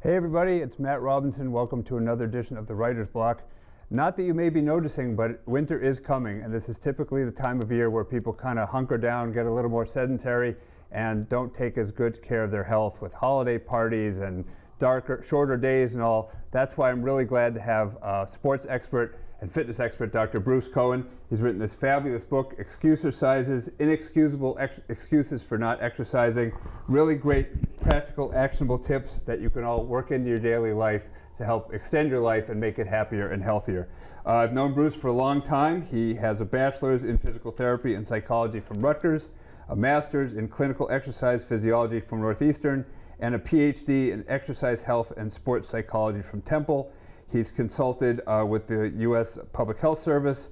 Hey everybody, it's Matt Robinson. Welcome to another edition of the Writer's Block. Not that you may be noticing, but winter is coming, and this is typically the time of year where people kind of hunker down, get a little more sedentary, and don't take as good care of their health with holiday parties and darker, shorter days and all. That's why I'm really glad to have sports expert and fitness expert Dr. Bruce Cohen. He's written this fabulous book, Excusercise, Inexcusable Excuses for Not Exercising. Really great, practical, actionable tips that you can all work into your daily life to help extend your life and make it happier and healthier. I've known Bruce for a long time. He has a bachelor's in physical therapy and psychology from Rutgers, a master's in clinical exercise physiology from Northeastern, and a PhD in exercise health and sports psychology from Temple. He's consulted with the U.S. Public Health Service.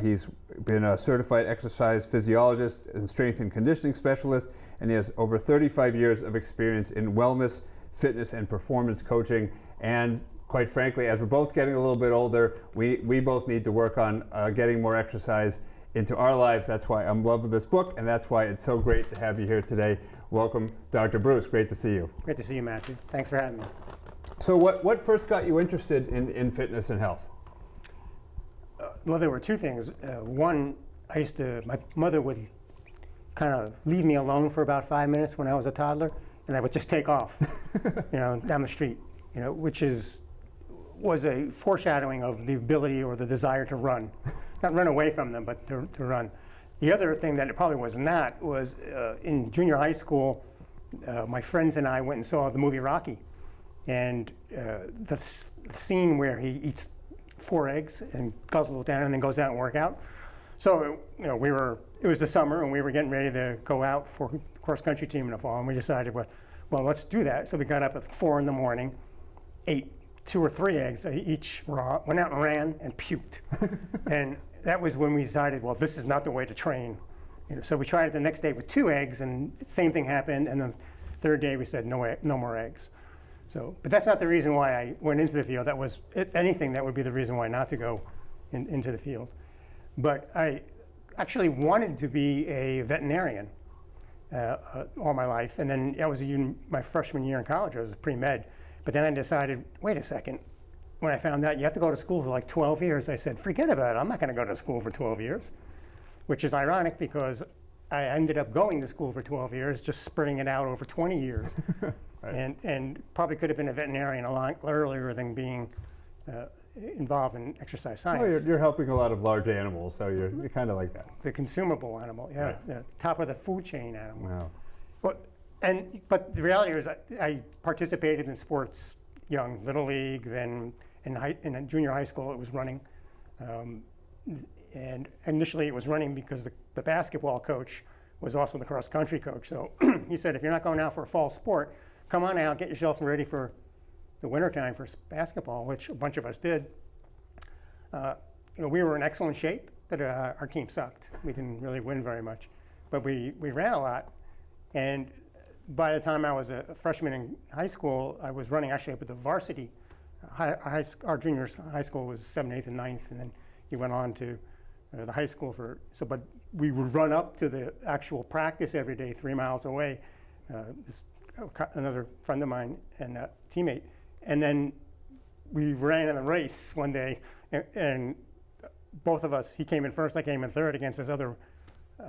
He's been a certified exercise physiologist and strength and conditioning specialist, and he has over 35 years of experience in wellness, fitness, and performance coaching. And quite frankly, as we're both getting a little bit older, we both need to work on getting more exercise into our lives. That's why I'm in love with this book, and that's why it's so great to have you here today. Welcome, Dr. Bruce. Great to see you. Great to see you, Matthew. Thanks for having me. So what first got you interested in fitness and health? Well, there were two things. One, my mother would kind of leave me alone for about 5 minutes when I was a toddler, and I would just take off, down the street, which was a foreshadowing of the ability or the desire to run. Not run away from them, but to run. The other thing that it probably was not was in junior high school, my friends and I went and saw the movie Rocky. And the scene where he eats 4 eggs and guzzles it down and then goes out and work out. So, it was the summer and we were getting ready to go out for cross-country team in the fall, and we decided, well, let's do that. So we got up at 4 in the morning, ate 2 or 3 eggs each raw, went out and ran and puked. And that was when we decided, well, this is not the way to train. So we tried it the next day with 2 eggs, and the same thing happened. And the third day we said, no more eggs. So, but that's not the reason why I went into the field. That was anything that would be the reason why not to go into the field. But I actually wanted to be a veterinarian all my life. And then that was my freshman year in college. I was pre-med. But then I decided, wait a second. When I found out you have to go to school for like 12 years, I said, forget about it. I'm not going to go to school for 12 years, which is ironic because I ended up going to school for 12 years, just spreading it out over 20 years. Right. And probably could have been a veterinarian a lot earlier than being involved in exercise science. Well, you're helping a lot of large animals, so you're kind of like that. The consumable animal, yeah, right. Yeah, top of the food chain animal. Wow. But the reality is I participated in sports young, Little League, then in junior high school it was running. And initially it was running because the basketball coach was also the cross-country coach. So he said, if you're not going out for a fall sport, come on out, get yourself ready for the wintertime for basketball, which a bunch of us did. We were in excellent shape, but our team sucked. We didn't really win very much. But we ran a lot. And by the time I was a freshman in high school, I was running actually up at the varsity. Our junior high school was 7th, 8th, and 9th, and then you went on to the high school but we would run up to the actual practice every day 3 miles away. Another friend of mine and a teammate, and then we ran in a race one day, and both of us, he came in first, I came in third against this other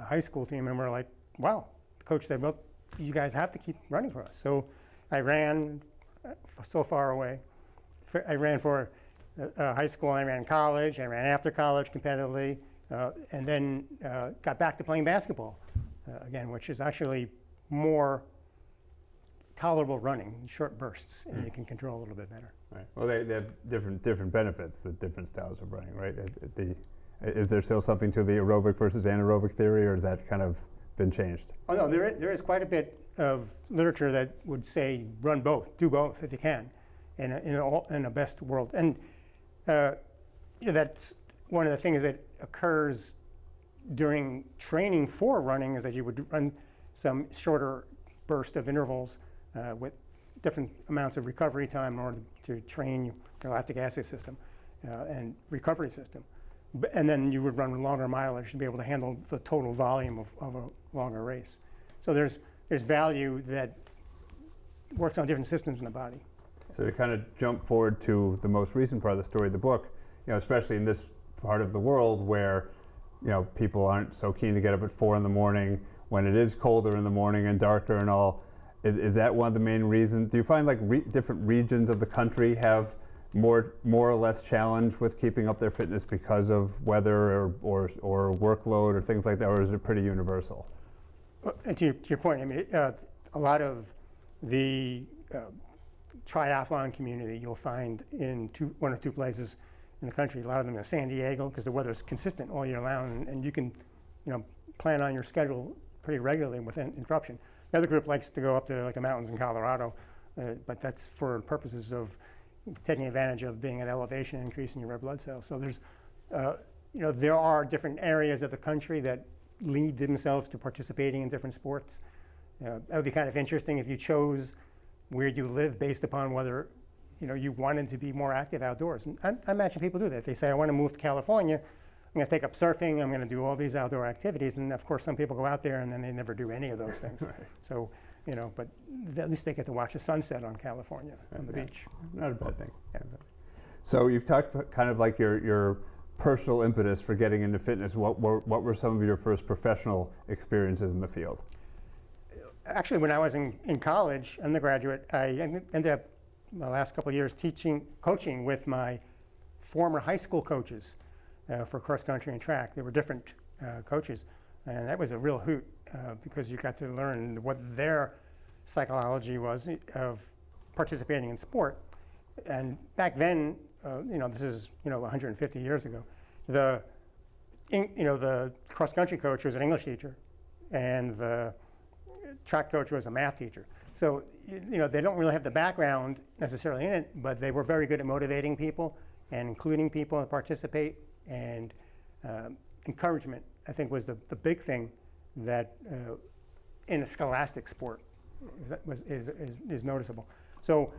high school team, and we're like, wow. The coach said, well, you guys have to keep running for us. So I ran so far away. I ran for high school, I ran college, I ran after college competitively, and then got back to playing basketball again, which is actually more tolerable running, short bursts, and you can control a little bit better. Right. Well, they have different benefits, the different styles of running, right? Is there still something to the aerobic versus anaerobic theory, or has that kind of been changed? Oh no, there is quite a bit of literature that would say run both, do both if you can, in a best world. And that's one of the things that occurs during training for running, is that you would run some shorter burst of intervals with different amounts of recovery time in order to train your lactic acid system and recovery system. And then you would run longer mileage to be able to handle the total volume of a longer race. So there's value that works on different systems in the body. So to kind of jump forward to the most recent part of the story of the book, especially in this part of the world where, people aren't so keen to get up at 4 in the morning when it is colder in the morning and darker and all. Is that one of the main reasons? Do you find like different regions of the country have more or less challenge with keeping up their fitness because of weather or workload or things like that, or is it pretty universal? And to your point, I mean, a lot of the triathlon community you'll find in one or two places in the country. A lot of them in San Diego, because the weather is consistent all year round, and you can, plan on your schedule pretty regularly without interruption. The other group likes to go up to like the mountains in Colorado, but that's for purposes of taking advantage of being at elevation and increasing your red blood cells. So there's, there are different areas of the country that lead themselves to participating in different sports. That would be kind of interesting if you chose where you live based upon whether, you wanted to be more active outdoors. And I imagine people do that. They say, I want to move to California. I'm going to take up surfing. I'm going to do all these outdoor activities. And of course, some people go out there and then they never do any of those things. Right. So, but at least they get to watch the sunset on California on the beach. Not a bad thing. Yeah. So you've talked about kind of like your personal impetus for getting into fitness. What were some of your first professional experiences in the field? Actually, when I was in college, undergraduate, I ended up the last couple of years coaching with my former high school coaches for cross country and track. They were different coaches, and that was a real hoot because you got to learn what their psychology was of participating in sport. And back then, this is 150 years ago, the cross country coach was an English teacher, and the track coach was a math teacher. So, they don't really have the background necessarily in it, but they were very good at motivating people and including people to participate. And encouragement, I think, was the big thing that in a scholastic sport is noticeable. So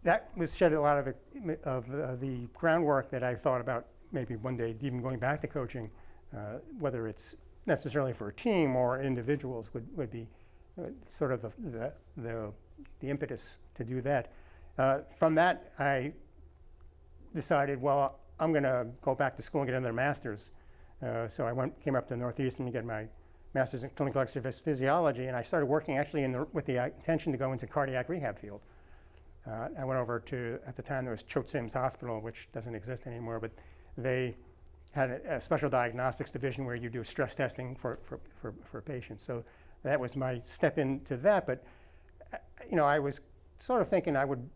that was shed a lot of the groundwork that I thought about maybe one day even going back to coaching, whether it's necessarily for a team or individuals would be sort of the impetus to do that. From that, I decided, well, I'm going to go back to school and get another master's. So I came up to Northeastern to get my master's in clinical exercise physiology, and I started working actually with the intention to go into cardiac rehab field. I went over to, at the time there was Choate Sims Hospital, which doesn't exist anymore, but they had a special diagnostics division where you do stress testing for patients. So that was my step into that, but I was sort of thinking I would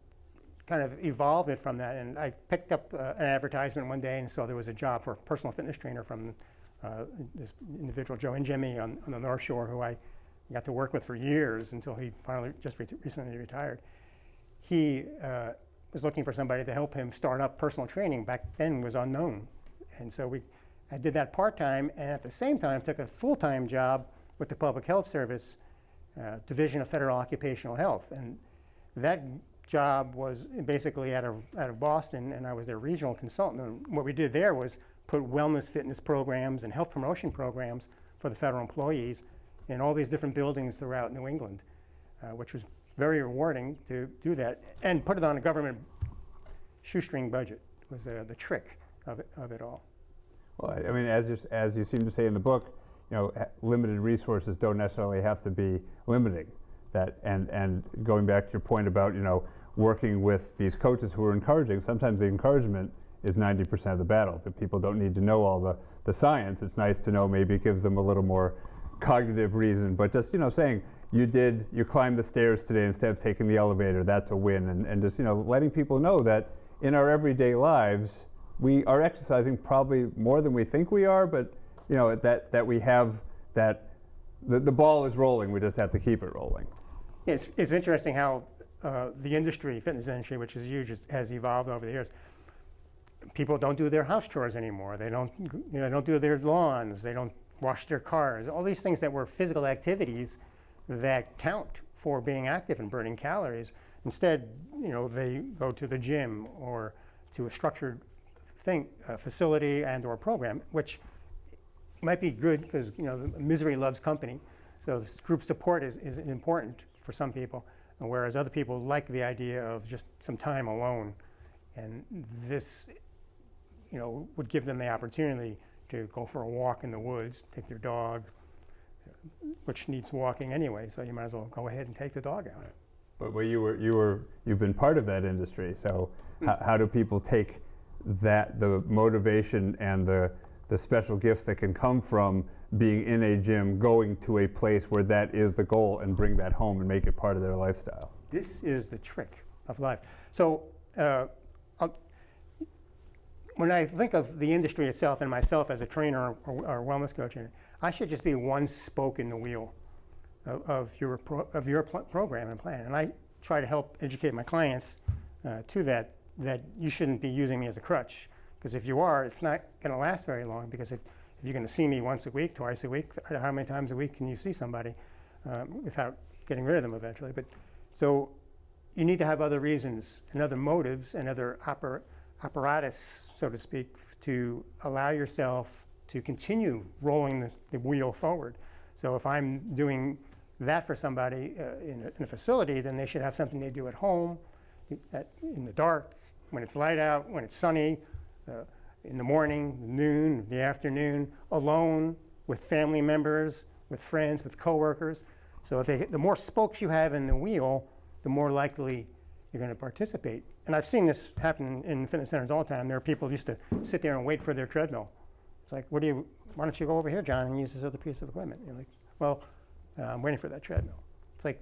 kind of evolve it from that, and I picked up an advertisement one day and saw there was a job for a personal fitness trainer from this individual, Joe Ingemi, on the North Shore, who I got to work with for years until he finally just recently retired. He was looking for somebody to help him start up personal training. Back then was unknown, and so I did that part-time, and at the same time took a full-time job with the Public Health Service Division of Federal Occupational Health, and that job was basically out of Boston, and I was their regional consultant. And what we did there was put wellness fitness programs and health promotion programs for the federal employees in all these different buildings throughout New England, which was very rewarding to do that, and put it on a government shoestring budget was the trick of it all. Well, I mean, as you seem to say in the book, limited resources don't necessarily have to be limiting. That and going back to your point about working with these coaches who are encouraging, sometimes the encouragement is 90% of the battle. That people don't need to know all the science. It's nice to know, maybe it gives them a little more cognitive reason, but just saying you climbed the stairs today instead of taking the elevator, that's a win. And just letting people know that in our everyday lives we are exercising probably more than we think we are, but that we have that the ball is rolling, we just have to keep it rolling. It's interesting how the fitness industry, which is huge, has evolved over the years. People don't do their house chores anymore. They don't do their lawns. They don't wash their cars. All these things that were physical activities that count for being active and burning calories. Instead, they go to the gym or to a structured facility and/or program, which might be good because misery loves company. So this group support is important for some people. whereas other people like the idea of just some time alone. And this, would give them the opportunity to go for a walk in the woods, take their dog, which needs walking anyway, so you might as well go ahead and take the dog out. But you've been part of that industry, so how do people take that, the motivation and the special gifts that can come from being in a gym, going to a place where that is the goal, and bring that home and make it part of their lifestyle? This is the trick of life. So when I think of the industry itself and myself as a trainer or wellness coach, I should just be one spoke in the wheel of your program and plan. And I try to help educate my clients to that you shouldn't be using me as a crutch. Because if you are, it's not going to last very long, because if you're going to see me once a week, twice a week, how many times a week can you see somebody without getting rid of them eventually? But so you need to have other reasons and other motives and other apparatus, so to speak, to allow yourself to continue rolling the wheel forward. So if I'm doing that for somebody in a facility, then they should have something they do at home, in the dark, when it's light out, when it's sunny, in the morning, noon, the afternoon, alone, with family members, with friends, with coworkers. So the more spokes you have in the wheel, the more likely you're going to participate. And I've seen this happen in fitness centers all the time. There are people who used to sit there and wait for their treadmill. It's like, why don't you go over here, John, and use this other piece of equipment? You're like, well, I'm waiting for that treadmill. It's like,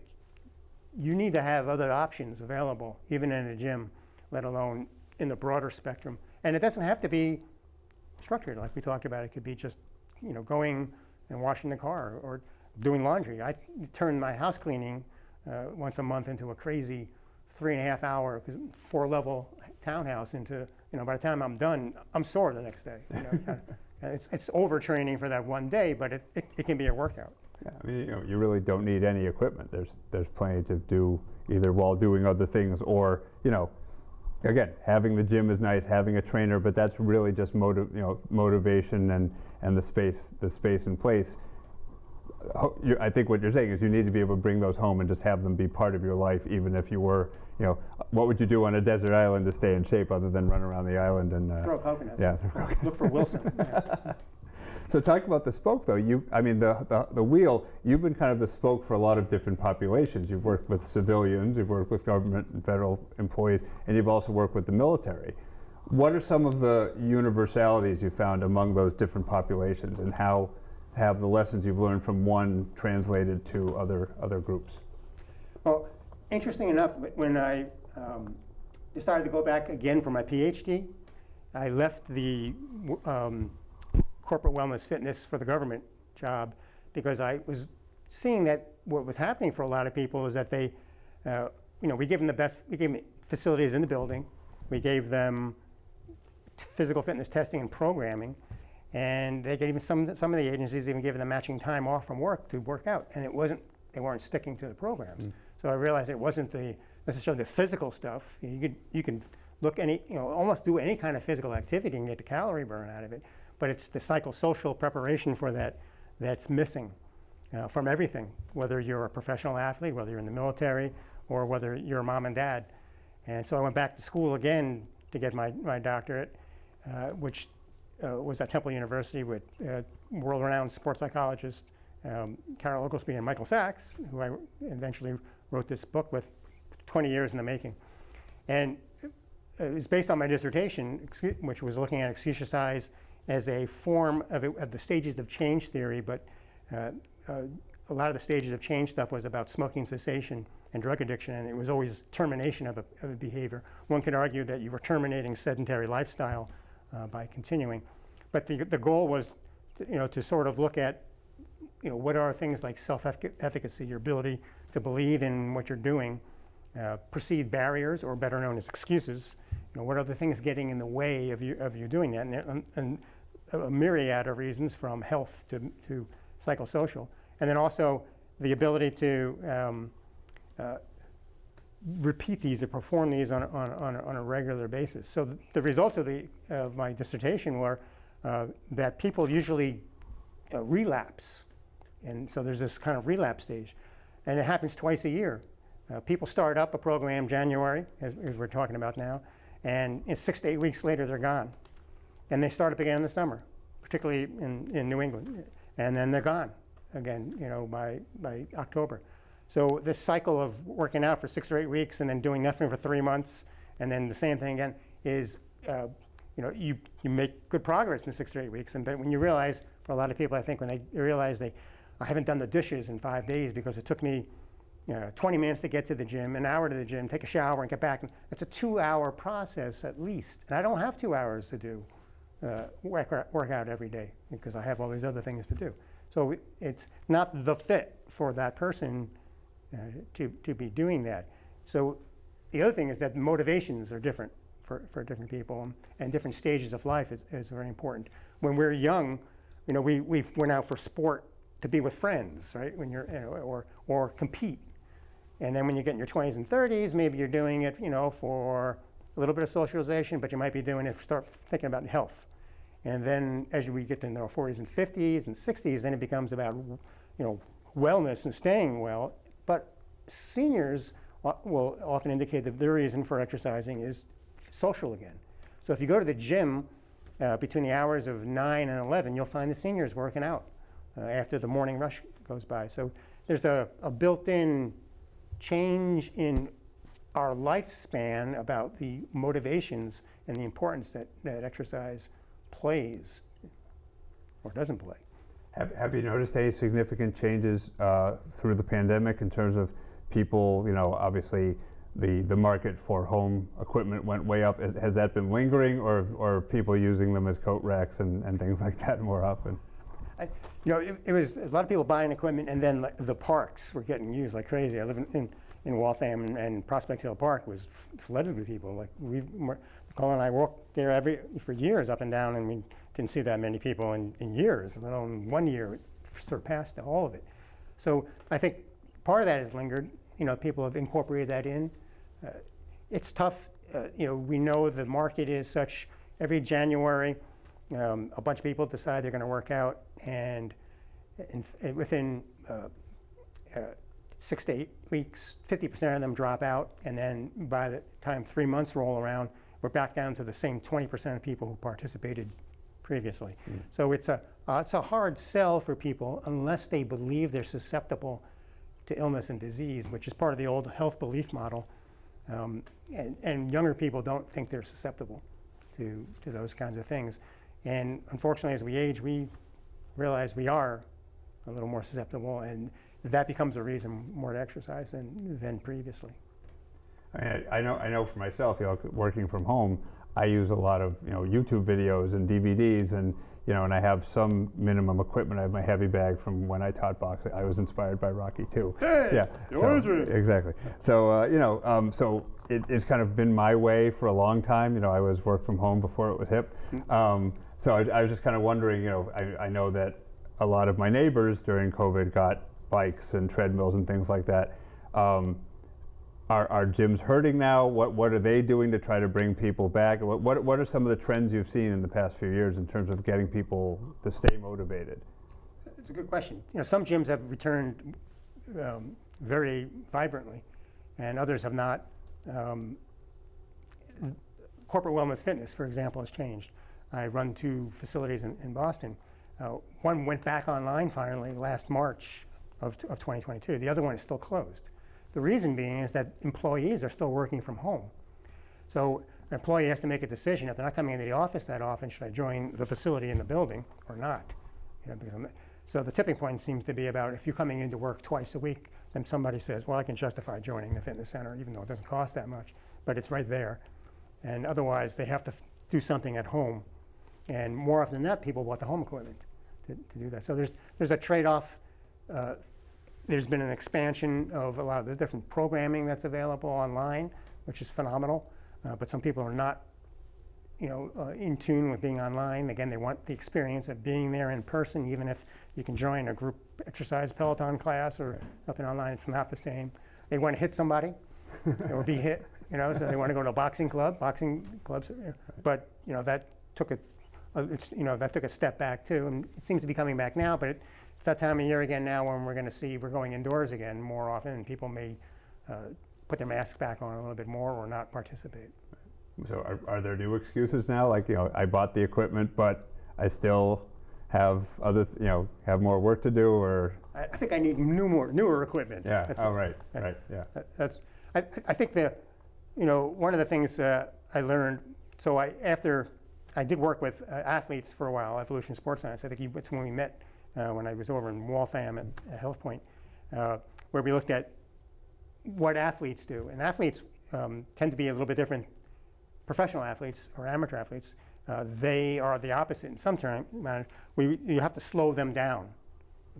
you need to have other options available, even in a gym, let alone in the broader spectrum. And it doesn't have to be structured, like we talked about. It could be just, going and washing the car or doing laundry. I turn my house cleaning once a month into a crazy 3.5-hour, 4-level townhouse into, by the time I'm done, I'm sore the next day. It's overtraining for that one day, but it can be a workout. Yeah, I mean, you really don't need any equipment. There's plenty to do either while doing other things, or again, having the gym is nice, having a trainer, but that's really just motivation and the space in place. I think what you're saying is you need to be able to bring those home and just have them be part of your life, even if you were, what would you do on a desert island to stay in shape other than run around the island and throw coconuts? Yeah, look for Wilson. Yeah. So talk about the spoke, though. The wheel, you've been kind of the spoke for a lot of different populations. You've worked with civilians, you've worked with government and federal employees, and you've also worked with the military. What are some of the universalities you found among those different populations, and how have the lessons you've learned from one translated to other groups? Well, interesting enough, when I decided to go back again for my PhD, I left the corporate wellness fitness for the government job, because I was seeing that what was happening for a lot of people is that they, we gave them facilities in the building, we gave them physical fitness testing and programming, and they gave even some of the agencies even gave them matching time off from work to work out, and they weren't sticking to the programs. So I realized it wasn't necessarily the physical stuff. You can look almost do any kind of physical activity and get the calorie burn out of it. But it's the psychosocial preparation for that's missing from everything, whether you're a professional athlete, whether you're in the military, or whether you're a mom and dad. And so I went back to school again to get my doctorate, which was at Temple University with world-renowned sports psychologist Carol Oglesby and Michael Sachs, who I eventually wrote this book with, 20 years in the making. And it was based on my dissertation, which was looking at excusercise as a form of the stages of change theory, but a lot of the stages of change stuff was about smoking cessation and drug addiction, and it was always termination of a behavior. One could argue that you were terminating sedentary lifestyle by continuing, but the goal was to sort of look at what are things like self-efficacy, your ability to believe in what you're doing, perceived barriers, or better known as excuses. What are the things getting in the way of you doing that? And a myriad of reasons, from health to psychosocial. And then also the ability to repeat these or perform these on a regular basis. So the results of my dissertation were that people usually relapse. And so there's this kind of relapse stage. And it happens twice a year. People start up a program January, as we're talking about now, and 6 to 8 weeks later they're gone. And they start up again in the summer, particularly in New England. And then they're gone again, by October. So this cycle of working out for 6 or 8 weeks and then doing nothing for 3 months, and then the same thing again is, you make good progress in 6 or 8 weeks. And then when you realize, for a lot of people, I think when they realize I haven't done the dishes in 5 days because it took me 20 minutes to get to the gym, an hour to the gym, take a shower and get back. It's a 2-hour process at least. And I don't have 2 hours to do work out every day because I have all these other things to do. So it's not the fit for that person to be doing that. So the other thing is that motivations are different for different people, and different stages of life is very important. When we're young, we're out for sport to be with friends, right? When you're, or compete. And then when you get in your 20s and 30s, maybe you're doing it, for a little bit of socialization, but you might be doing it, start thinking about health. And then as we get to our 40s and 50s and 60s, then it becomes about, wellness and staying well. But seniors will often indicate that their reason for exercising is social again. So if you go to the gym between the hours of 9 and 11, you'll find the seniors working out after the morning rush goes by. So there's a built-in change in our lifespan about the motivations and the importance that exercise plays or doesn't play. Have you noticed any significant changes through the pandemic in terms of people, obviously the market for home equipment went way up. Has that been lingering, or are people using them as coat racks and things like that more often? It was a lot of people buying equipment, and then the parks were getting used like crazy. I live in Waltham, and Prospect Hill Park was flooded with people. Like Nicole and I walked there for years up and down, and we didn't see that many people in years, let alone 1 year. It surpassed all of it. So I think part of that has lingered. People have incorporated that in. It's tough. We know the market is such. Every January, a bunch of people decide they're going to work out, and within 6 to 8 weeks, 50% of them drop out, and then by the time 3 months roll around, we're back down to the same 20% of people who participated previously. So it's a hard sell for people unless they believe they're susceptible to illness and disease, which is part of the old health belief model. And younger people don't think they're susceptible to those kinds of things. And unfortunately, as we age, we realize we are a little more susceptible, and that becomes a reason more to exercise than previously. I know for myself, working from home, I use a lot of YouTube videos and DVDs, and and I have some minimum equipment. I have my heavy bag from when I taught boxing. I was inspired by Rocky too. Hey, yeah, exactly. So so it's kind of been my way for a long time. I was work from home before it was hip. So I was just kind of wondering. I know that a lot of my neighbors during COVID got bikes and treadmills and things like that. Are gyms hurting now? What are they doing to try to bring people back? What are some of the trends you've seen in the past few years in terms of getting people to stay motivated? It's a good question. Some gyms have returned very vibrantly, and others have not. Corporate Wellness Fitness, for example, has changed. I run 2 facilities in Boston. One went back online finally last March of 2022. The other one is still closed. The reason being is that employees are still working from home. So an employee has to make a decision. If they're not coming into the office that often, should I join the facility in the building or not? So the tipping point seems to be about if you're coming into work twice a week, then somebody says, well, I can justify joining the fitness center, even though it doesn't cost that much, but it's right there. And otherwise, they have to do something at home. And more often than not, people bought the home equipment to do that. So there's a trade-off. There's been an expansion of a lot of the different programming that's available online, which is phenomenal. But some people are not, in tune with being online. Again, they want the experience of being there in person, even if you can join a group exercise Peloton class or something online. It's not the same. They want to hit somebody or be hit, so they want to go to a boxing club. Boxing clubs, but that took a step back too, and it seems to be coming back now. But it's that time of year again now when we're going to see we're going indoors again more often, and people may put their mask back on a little bit more or not participate. So are there new excuses now? Like, I bought the equipment, but I still have have more work to do, or? I think I need newer equipment. Yeah. Right. Yeah. I think one of the things I learned. So after I did work with athletes for a while, Evolution Sports Science. I think it's when we met when I was over in Waltham at Health Point, where we looked at what athletes do. And athletes tend to be a little bit different. Professional athletes or amateur athletes, they are the opposite in some terms. You have to slow them down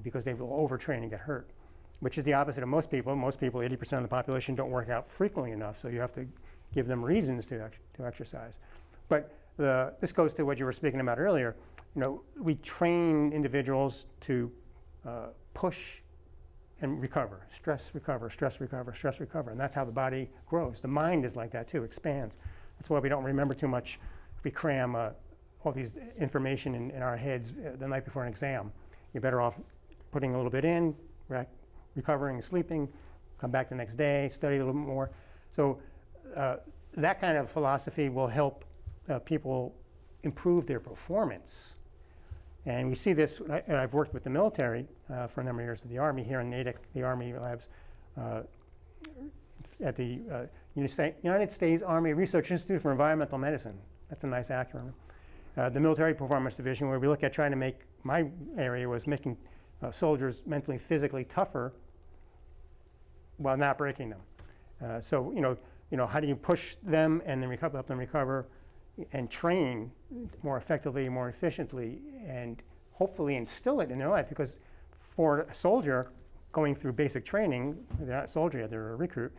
because they will overtrain and get hurt, which is the opposite of most people. Most people, 80% of the population, don't work out frequently enough, so you have to give them reasons to exercise. But this goes to what you were speaking about earlier. We train individuals to push and recover, stress recover, stress recover, stress recover, and that's how the body grows. The mind is like that too, expands. That's why we don't remember too much if we cram all these information in our heads the night before an exam. You're better off putting a little bit in, recovering, sleeping, come back the next day, study a little bit more. So that kind of philosophy will help people improve their performance. And we see this, and I've worked with the military for a number of years with the Army here in Natick, the Army labs, at the United States Army Research Institute for Environmental Medicine. That's a nice acronym. The Military Performance Division, where we look at trying to make, my area was making soldiers mentally, physically tougher while not breaking them. So how do you push them and then help them recover and train more effectively, more efficiently, and hopefully instill it in their life? Because for a soldier going through basic training, they're not a soldier yet, they're a recruit,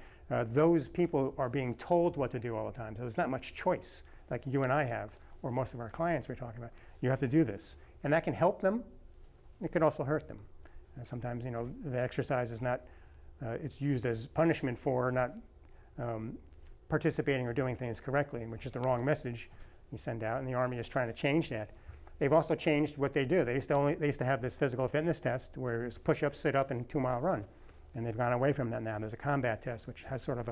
those people are being told what to do all the time. So there's not much choice like you and I have, or most of our clients we're talking about. You have to do this. And that can help them. It can also hurt them. Sometimes, the exercise is not, it's used as punishment for not participating or doing things correctly, which is the wrong message you send out, and the Army is trying to change that. They've also changed what they do. They used to have this physical fitness test where it was push-up, sit-up, and 2-mile run. And they've gone away from that now. There's a combat test, which has sort of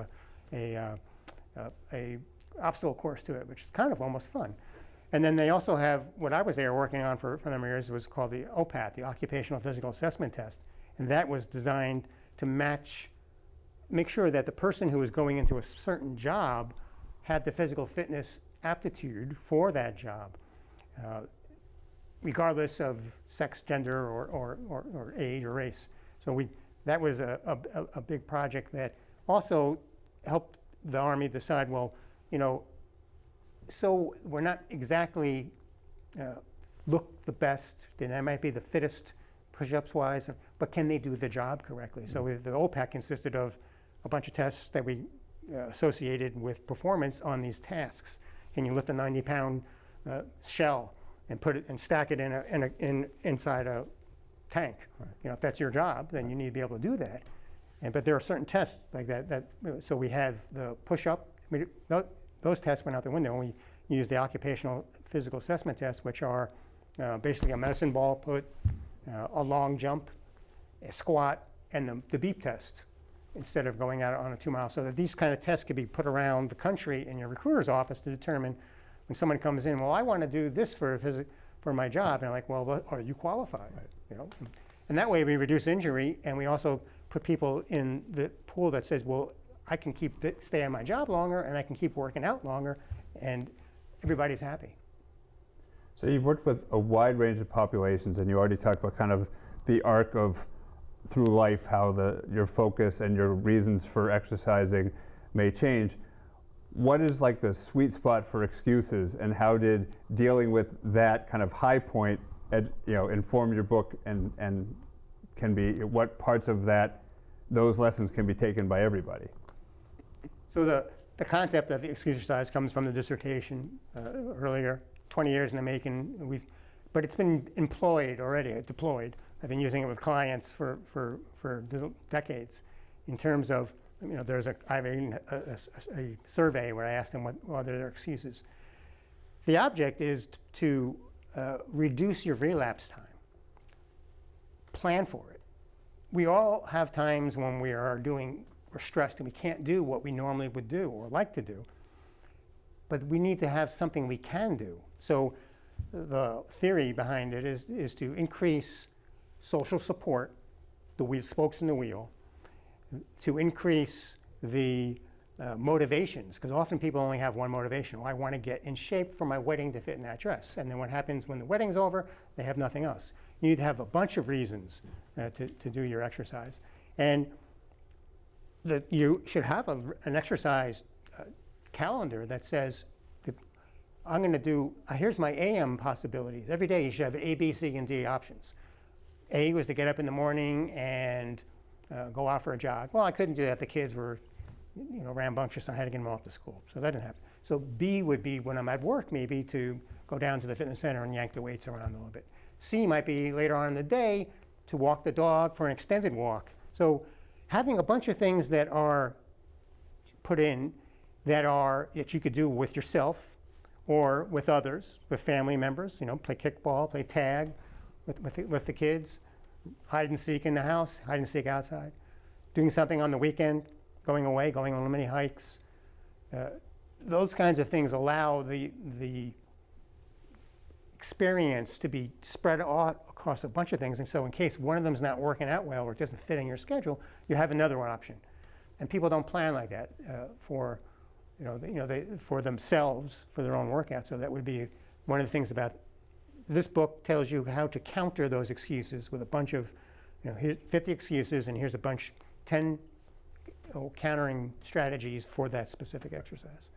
a obstacle course to it, which is kind of almost fun. And then they also have what I was there working on for a number of years was called the OPAT, the Occupational Physical Assessment Test. And that was designed to make sure that the person who was going into a certain job had the physical fitness aptitude for that job, regardless of sex, gender, or age or race. So that was a big project that also helped the Army decide, well, so we're not exactly look the best, then I might be the fittest push-ups wise, but can they do the job correctly? So the OPAC consisted of a bunch of tests that we associated with performance on these tasks. Can you lift a 90-pound shell and put it and stack it inside a tank? Right. If that's your job, then you need to be able to do that. But there are certain tests like that. So we have the push-up. Those tests went out the window, and we used the occupational physical assessment tests, which are basically a medicine ball put, a long jump, a squat, and the beep test, instead of going out on a 2-mile. So that these kind of tests could be put around the country in your recruiter's office to determine when someone comes in, well, I want to do this for my job. And I'm like, well, are you qualified? Right. And that way we reduce injury, and we also put people in the pool that says, well, I can stay on my job longer, and I can keep working out longer, and everybody's happy. So you've worked with a wide range of populations, and you already talked about kind of the arc of through life, how your focus and your reasons for exercising may change. What is like the sweet spot for excuses, and how did dealing with that kind of high point inform your book, and can be, what parts of those lessons can be taken by everybody? So the concept of the Excusercise comes from the dissertation earlier, 20 years in the making. But it's been employed already, deployed. I've been using it with clients for decades. In terms of, I have a survey where I asked them what are their excuses. The object is to reduce your relapse time. Plan for it. We all have times when we are doing we're stressed and we can't do what we normally would do or like to do. But we need to have something we can do. So the theory behind it is to increase social support, the spokes in the wheel, to increase the motivations, because often people only have one motivation. I want to get in shape for my wedding to fit in that dress. And then what happens when the wedding's over, they have nothing else. You need to have a bunch of reasons to do your exercise. And you should have an exercise calendar that says, I'm going to do, here's my AM possibilities. Every day you should have A, B, C, and D options. A was to get up in the morning and go out for a jog. Well, I couldn't do that. The kids were rambunctious. I had to get them off to school. So that didn't happen. So B would be when I'm at work, maybe to go down to the fitness center and yank the weights around a little bit. C might be later on in the day to walk the dog for an extended walk. So having a bunch of things that are put in that you could do with yourself or with others, with family members, play kickball, play tag with the kids, hide and seek in the house, hide and seek outside, doing something on the weekend, going away, going on many hikes. Those kinds of things allow the experience to be spread out across a bunch of things. And so in case one of them's not working out well or it doesn't fit in your schedule, you have another one option. And people don't plan like that for themselves, for their own workout. So that would be one of the things about this book. Tells you how to counter those excuses with a bunch of, here's 50 excuses and here's a bunch, 10 countering strategies for that specific exercise.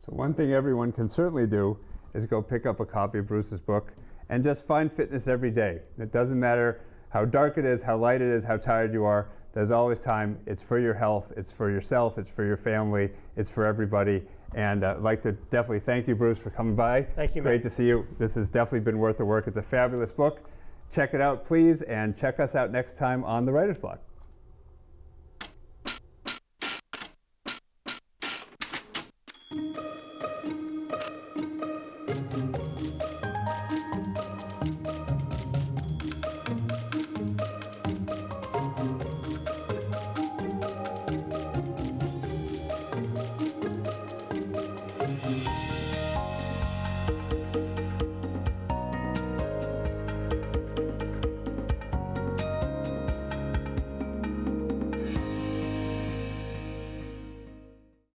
So one thing everyone can certainly do is go pick up a copy of Bruce's book and just find fitness every day. It doesn't matter how dark it is, how light it is, how tired you are. There's always time. It's for your health, it's for yourself, it's for your family, it's for everybody. And I'd like to definitely thank you, Bruce, for coming by. Thank you, Great to see you. This has definitely been worth the work. It's a fabulous book. Check it out, please, and check us out next time on The Writer's Block.